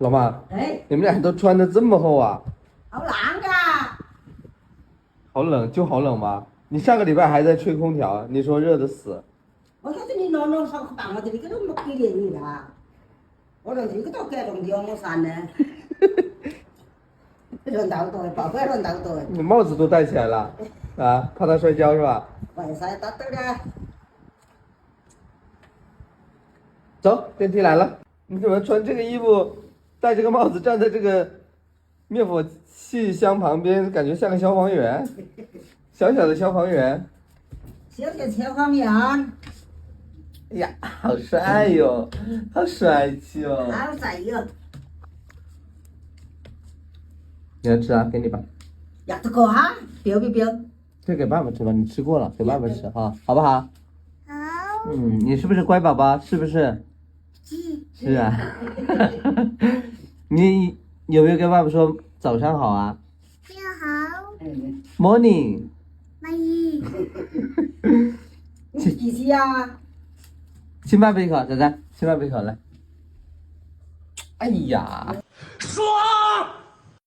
老妈，哎，你们俩都穿的这么厚啊？好冷啊！好冷，就好冷吗？你上个礼拜还在吹空调，你说热的死。我晓得你弄上去办我这里个都没给你啦。我说这个都改动的我啥呢？轮到多，宝贝轮到多。你帽子都戴起来了，啊，怕他摔跤是吧？为啥打盹呢？走，电梯来了。你怎么穿这个衣服，戴这个帽子，站在这个灭火器箱旁边，感觉像个消防员，小小的消防员。小小消防员，哎呀，好帅哟，好帅气哦！好帅哟！你要吃啊？给你吧。要这个哈，标标标。这给爸爸吃吧，你吃过了，给爸爸吃哈，好不好？好，你是不是乖宝宝？是不是？是啊。你有没有跟爸爸说早上好啊你好， ？Morning。妈咪，你几岁呀？亲爸爸一口，仔仔，亲爸爸一口来。哎呀，爽！